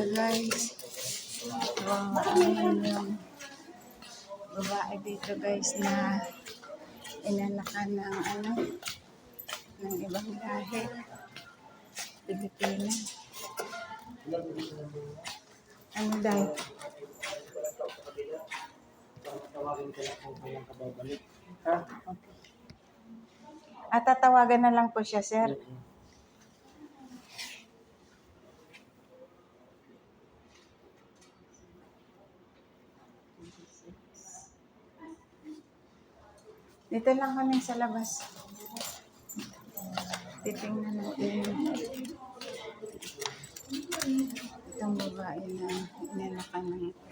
siya guys. Ano yung babae dito guys na inanakan ng ng ibang lahi. Pilipina. Ano dahil? Tawagin ko lang kung kailan ka babalik. Ha? At tatawagan na lang po siya, sir. Dito lang kami sa labas. Titingnan natin. Itong babae na inanakan ng ito.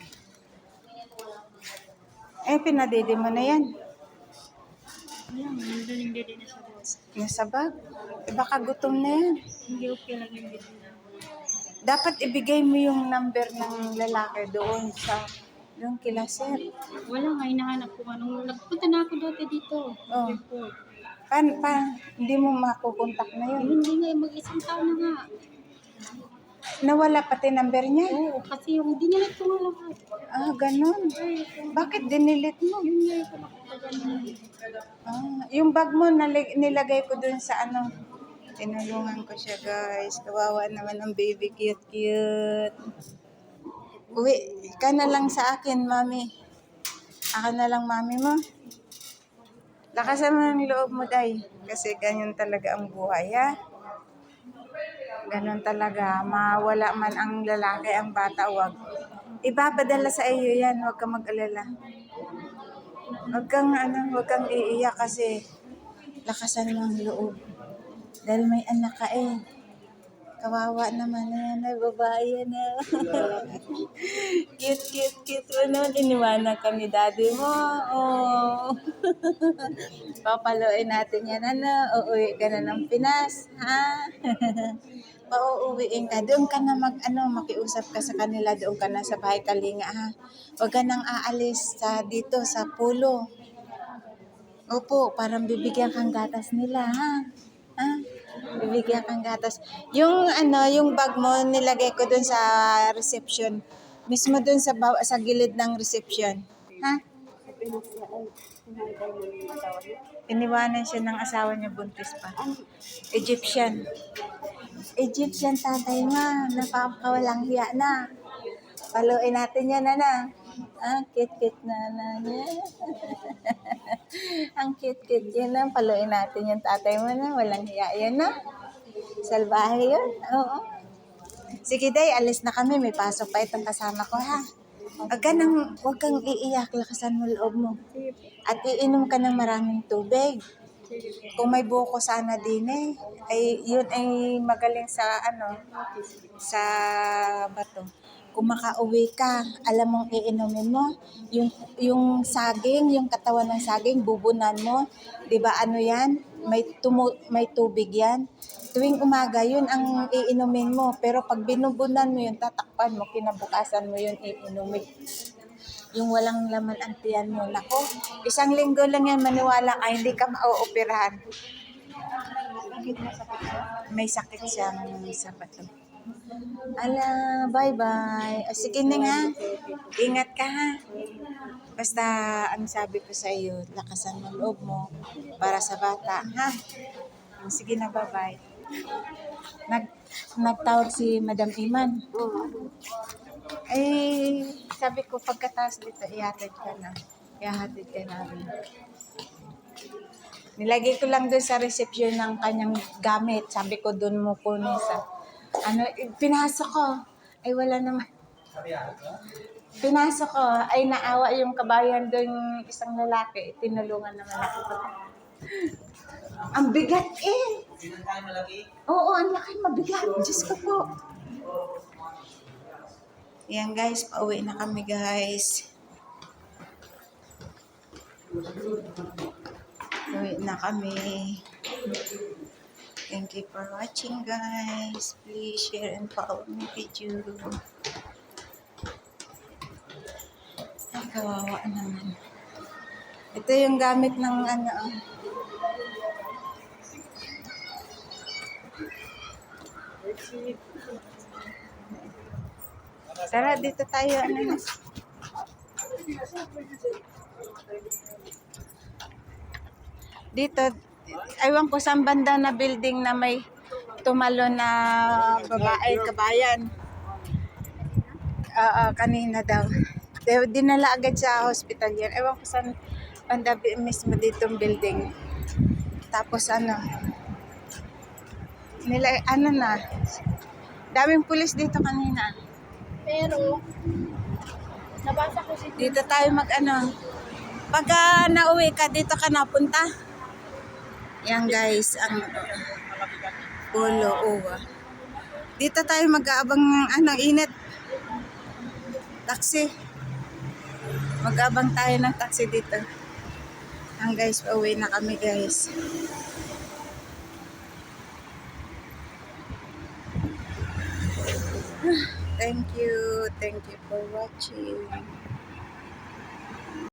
Pinadede mo na yan. Nandun yung dede na siya, boss. Nasa bag? Baka gutom na yan. Hindi okay lang yung dede na. Dapat ibigay mo yung number ng lalaki doon sa yung kila sir. Wala nga, hinahanap ko nga. Nung nagpunta na ako dati dito. Oh. Report. Hindi mo makukontak na yun. Hindi nga, mag-isang taon na nga. Nawala pati number niya? Oo, kasi yung dinilit ko nga lahat. Ganun. Bakit dinilit mo? Yun nga yung nakapagano. Yung bag mo nilagay ko dun sa tinulungan ko siya guys. Kawawa naman ang baby, cute. Uwi ka na lang sa akin, mami. Ako na lang, mami mo. Lakasan mo ng loob mo, day. Kasi ganyan talaga ang buhay, ha? Ganon talaga. Mawala man ang lalaki, ang bata, wag. Ipapadala sa iyo yan. Huwag kang mag-alala. Huwag kang iiyak kasi lakasan mo ang loob. Dahil may anak ka Kawawa naman na yan. Ay, babae yan Cute. Ano, iniwanan ka ni daddy mo. Oh. Papaluin natin yan. Uuwi ka na ng Pinas. Ha? Pauuwiin ka. Doon ka na makiusap ka sa kanila. Doon ka na sa bahay Kalinga, ha? Huwag ka nang aalis dito sa pulo. Opo, parang bibigyan kang gatas nila, ha? Bibigyan kang gatas. Yung bag mo nilagay ko dun sa reception. Mismo dun sa gilid ng reception. Ha? Iniwanan siya ng asawa niya, buntis pa. Egyptian tatay ma. Napakawalang hiya na. Paluin natin yan, Cute na niya. Ang cute yan na. Paluin natin yung tatay mo na. Walang hiya yan na. Salbahe yun. Oo. Sige day, alis na kami. May pasok pa itong kasama ko, ha? Huwag kang iiyak. Lakasan mo loob mo. At iinom ka ng maraming tubig. Kung may buko sana din yun ay magaling sa sa bato. Kung makauwi ka, alam mong iinumin mo, yung saging, yung katawan ng saging, bubunan mo, 'di ba yan? May tubig yan. Tuwing umaga, yun ang iinumin mo. Pero pag binubunan mo yun, tatakpan mo, kinabukasan mo yun iinumin. Yung walang laman ang tiyan mo. Nako, 1 linggo lang yan, maniwala ka, hindi ka mauoperahan. May sakit siyang sa bato. Bye-bye. Sige na nga. Ingat ka, ha. Basta, ang sabi ko sa iyo, lakasan mo loob mo para sa bata, ha. Sige na, bye-bye. Nagtawag si Madam Iman. Sabi ko, pagkataas dito, ihatid ka namin. Nilagay ko lang doon sa reception ng kanyang gamit. Sabi ko, doon mo kunin sa pinasok ko. Wala naman. Pinasok ko. Naawa yung kabayan doon, isang lalaki. Tinulungan naman ako. Ang bigat Oo, ang laki, mabigat. Diyos ko po. Yan guys, pauwi na kami guys. Uwi na kami. Thank you for watching guys. Please share and follow my video. Ay, kawawa naman. Ito yung gamit ng Tara, dito tayo. Ano na. Dito, aywan ko saan banda na building na may tumalo na babae, kabayan. Oo, kanina daw. Dinala agad sa hospital yan. Ewan ko saan banda mismo ditong building. Tapos ano na, daming pulis dito kanina. Pero, nabasa ko si Dito tayo pagka nauwi ka, dito ka napunta. Yan guys, ang Polo Uwa. Dito tayo mag-aabang init. Taxi. Mag-aabang tayo ng taxi dito. Ang guys, pauwi na kami guys. Thank you for watching.